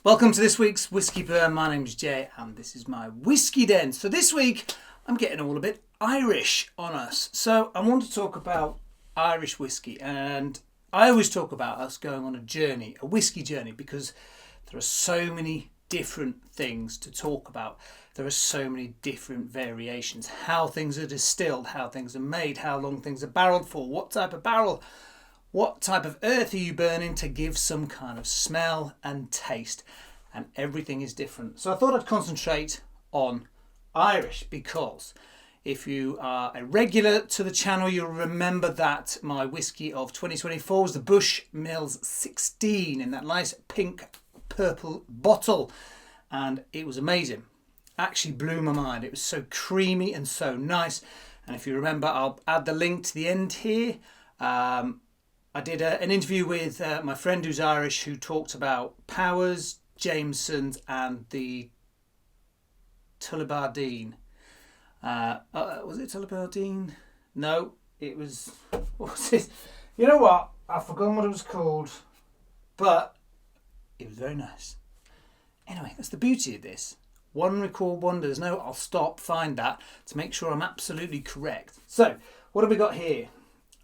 Welcome to this week's Whisky Burn. My name's Jay and this is my Whisky Den. So this week I'm getting all a bit Irish on us. So I want to talk about Irish whiskey, and I always talk about us going on a journey, a whiskey journey, because there are so many different things to talk about. There are so many different variations. How things are distilled, how things are made, how long things are barreled for, what type of barrel, what type of earth are you burning to give some kind of smell and taste, and everything is different. So I thought I'd concentrate on Irish, because if you are a regular to the channel, you'll remember that my whiskey of 2024 was the Bushmills 16 in that nice pink purple bottle, and it was amazing. Actually blew my mind. It was so creamy and so nice. And if you remember, I'll add the link to the end here. I did an interview with my friend who's Irish, who talked about Powers, Jameson's and the Tullibardine. Was it Tullibardine? No, it was... What was it? You know what? I've forgotten what it was called, but it was very nice. Anyway, that's the beauty of this. One record wonder. There's no I'll stop, find that to make sure I'm absolutely correct. So, what have we got here?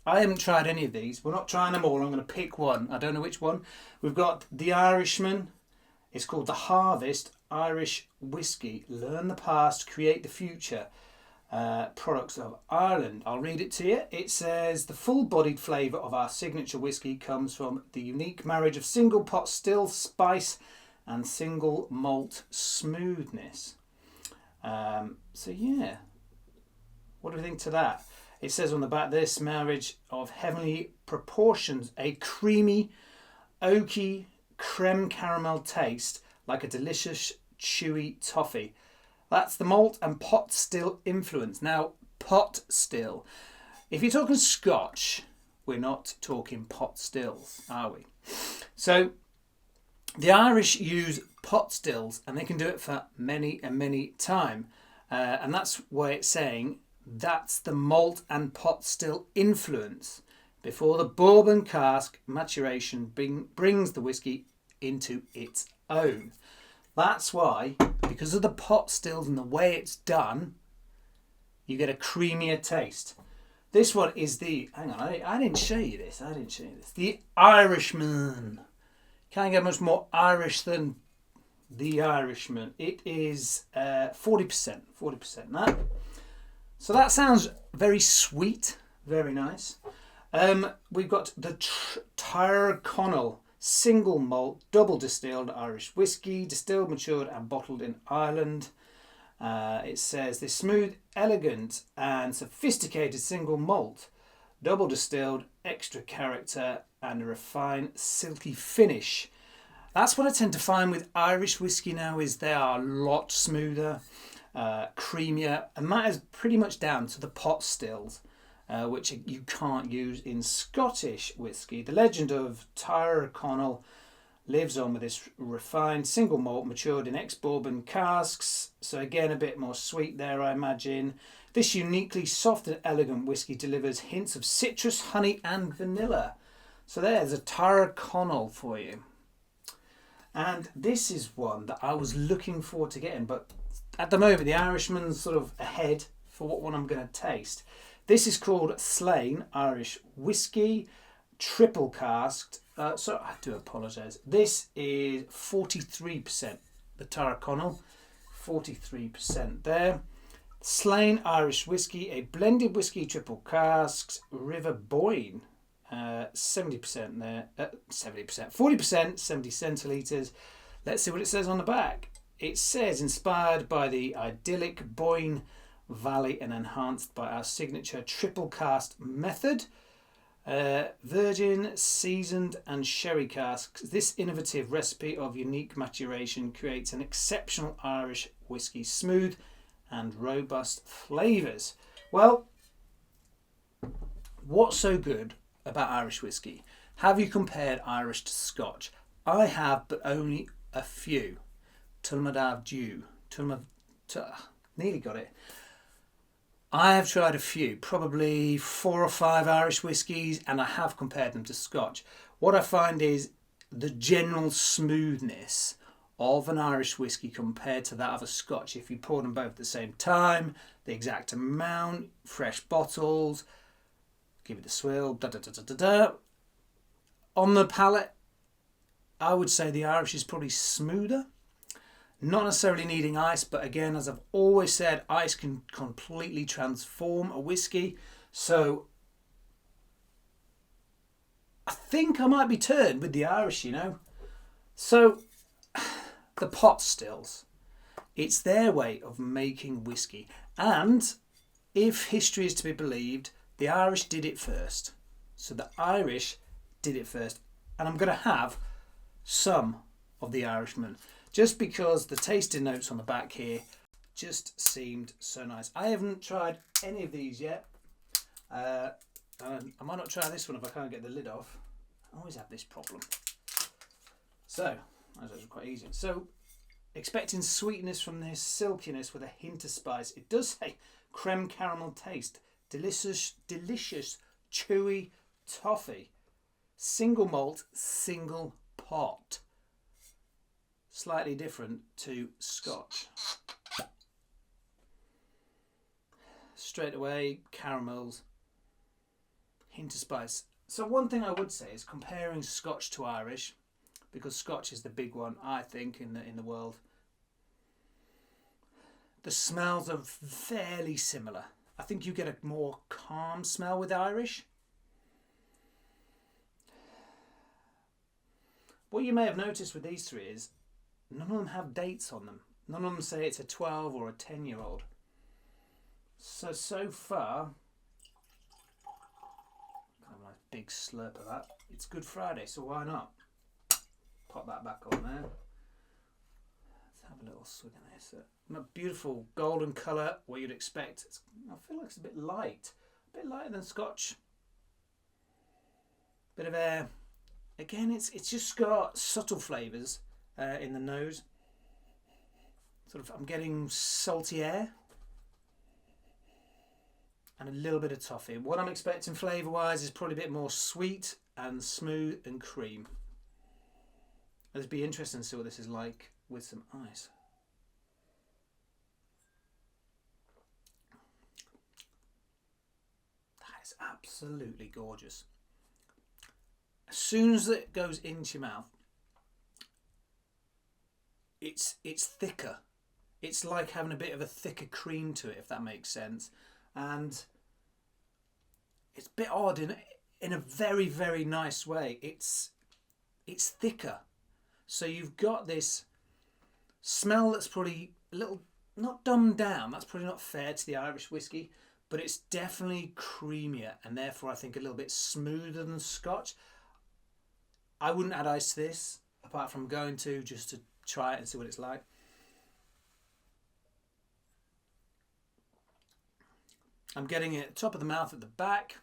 I haven't tried any of these. We're not trying them all. I'm going to pick one. I don't know which one. We've got the Irishman. It's called the Harvest Irish Whiskey. Learn the past, create the future. Products of Ireland. I'll read it to you. It says, the full-bodied flavour of our signature whiskey comes from the unique marriage of single pot still spice and single malt smoothness. So yeah, what do we think to that? It says on the back, this marriage of heavenly proportions, a creamy, oaky creme caramel taste like a delicious chewy toffee. That's the malt and pot still influence. Now, pot still. If you're talking Scotch, we're not talking pot stills, are we? So, the Irish use pot stills, and they can do it for many and many time. And that's why it's saying that's the malt and pot still influence before the bourbon cask maturation brings the whiskey into its own. That's why, because of the pot stills and the way it's done, you get a creamier taste. This one is the, hang on, I didn't show you this. The Irishman. Can't get much more Irish than the Irishman. It is 40%. That. So that sounds very sweet, very nice. We've got the Tyrconnell single malt double distilled Irish whiskey, distilled, matured and bottled in Ireland. It says this smooth, elegant and sophisticated single malt, double distilled, extra character and a refined silky finish. That's what I tend to find with Irish whiskey now, is they are a lot smoother, creamier, and that is pretty much down to the pot stills, which you can't use in Scottish whiskey. The legend of Tyrconnell lives on with this refined single malt matured in ex-bourbon casks, so again a bit more sweet there, I imagine. This uniquely soft and elegant whiskey delivers hints of citrus, honey and vanilla. So there's a Tyrconnell for you. And this is one that I was looking forward to getting, but at the moment the Irishman's sort of ahead for what one I'm going to taste. This is called Slane Irish Whiskey, triple casked. So I do apologise. This is 43%. The Tyrconnell, 43% there. Slane Irish Whiskey, a blended whiskey, triple casks, River Boyne. 70% there, 70%, 40%, 70 centilitres. Let's see what it says on the back. It says, inspired by the idyllic Boyne Valley and enhanced by our signature triple cast method, virgin, seasoned and sherry casks. This innovative recipe of unique maturation creates an exceptional Irish whiskey, smooth and robust flavours. Well, what's so good about Irish whiskey? Have you compared Irish to Scotch? I have, but only a few. Nearly got it. I have tried a few, probably 4 or 5 Irish whiskies, and I have compared them to Scotch. What I find is the general smoothness of an Irish whiskey compared to that of a Scotch. If you pour them both at the same time, the exact amount, fresh bottles, give it a swill, da da da da da da. On the palate, I would say the Irish is probably smoother. Not necessarily needing ice, but again, as I've always said, ice can completely transform a whiskey. So I think I might be turned with the Irish, you know. So the pot stills, it's their way of making whiskey. And if history is to be believed, the Irish did it first. So the Irish did it first. And I'm going to have some of the Irishman, just because the tasting notes on the back here just seemed so nice. I haven't tried any of these yet. I might not try this one if I can't get the lid off. I always have this problem. So, that was quite easy. So, expecting sweetness from this, silkiness with a hint of spice. It does say creme caramel taste. Delicious, chewy toffee. Single malt, single pot. Slightly different to Scotch. Straight away, caramels, hint of spice. So one thing I would say is comparing Scotch to Irish, because Scotch is the big one, I think, in the world. The smells are fairly similar. I think you get a more calm smell with Irish. What you may have noticed with these three is none of them have dates on them. None of them say it's a 12 or a 10-year-old. So far, have a nice big slurp of that. It's Good Friday, so why not? Pop that back on there. Let's have a little swig in this. A beautiful golden colour, what you'd expect. I feel like it's a bit light. A bit lighter than Scotch. Bit of air. Again, it's just got subtle flavours in the nose. Sort of, I'm getting salty air. And a little bit of toffee. What I'm expecting flavour-wise is probably a bit more sweet and smooth and cream. It'll be interesting to see what this is like with some ice. That is absolutely gorgeous. As soon as it goes into your mouth, it's thicker. It's like having a bit of a thicker cream to it, if that makes sense. And it's a bit odd in a very, very nice way. It's thicker. So you've got this smell that's probably a little, not dumbed down, that's probably not fair to the Irish whiskey, but it's definitely creamier and therefore I think a little bit smoother than Scotch. I wouldn't add ice to this, apart from going to just to try it and see what it's like. I'm getting it top of the mouth at the back.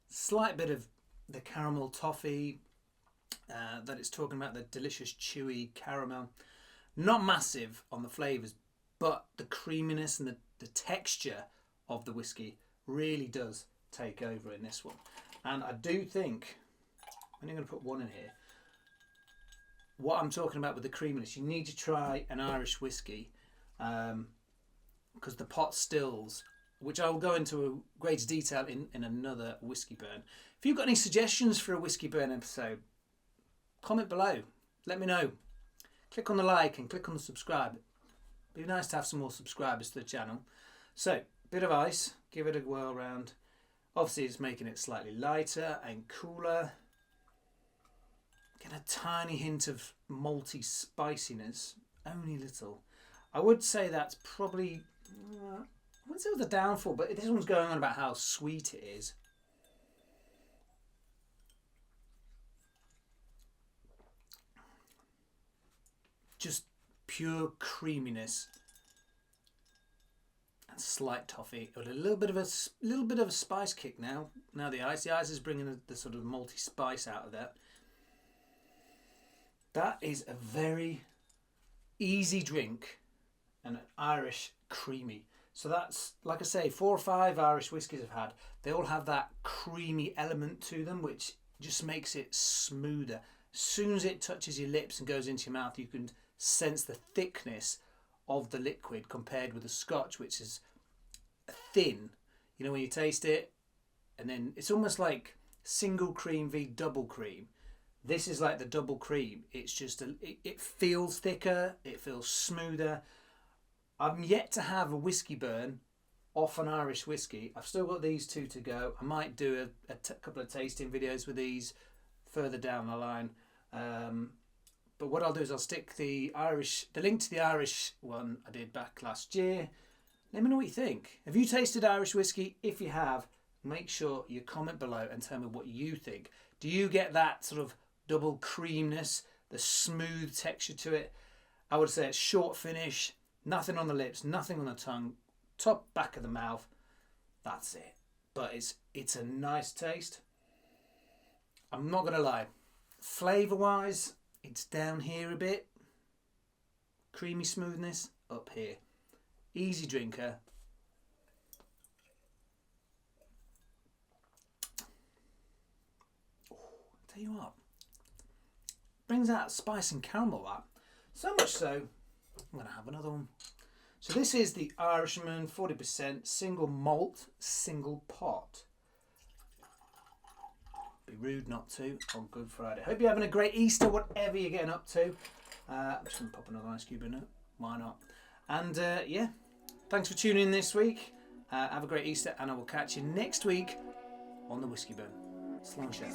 Slight bit of the caramel toffee that it's talking about, the delicious chewy caramel. Not massive on the flavours, but the creaminess and the texture of the whiskey really does take over in this one. And I do think, I'm going to put one in here, what I'm talking about with the creaminess, you need to try an Irish whiskey because the pot stills, which I will go into great detail in another whiskey burn. If you've got any suggestions for a whiskey burn episode, comment below. Let me know. Click on the like and click on the subscribe. It'd be nice to have some more subscribers to the channel. So, bit of ice, give it a whirl round. Obviously it's making it slightly lighter and cooler. Get a tiny hint of malty spiciness, only little. I would say that's probably, I wouldn't say it was a downfall, but this one's going on about how sweet it is. Just pure creaminess and slight toffee with a little bit of a spice kick now. Now the ice is bringing the sort of malty spice out of that. That is a very easy drink and an Irish creamy. So that's, like I say, 4 or 5 Irish whiskies I've had. They all have that creamy element to them, which just makes it smoother. As soon as it touches your lips and goes into your mouth, you can sense the thickness of the liquid compared with the Scotch, which is thin. You know, when you taste it, and then it's almost like single cream v double cream. This is like the double cream. It's just, it feels thicker, it feels smoother. I'm yet to have a whiskey burn off an Irish whiskey. I've still got these two to go. I might do a couple of tasting videos with these further down the line. But what I'll do is I'll stick the link to the Irish one I did back last year. Let me know what you think. Have you tasted Irish whiskey? If you have, make sure you comment below and tell me what you think. Do you get that sort of double creamness, the smooth texture to it? I would say it's short finish, nothing on the lips, nothing on the tongue, top back of the mouth. That's it. But it's a nice taste. I'm not gonna lie, flavour wise, it's down here a bit. Creamy smoothness up here. Easy drinker. Tell you what, brings out spice and caramel, that. So much so, I'm going to have another one. So this is the Irishman 40% single malt, single pot. Be rude not to on Good Friday. Hope you're having a great Easter, whatever you're getting up to. I'm just going to pop another ice cube in it. Why not? And yeah, thanks for tuning in this week. Have a great Easter, and I will catch you next week on the Whiskey Burn. Slung shot.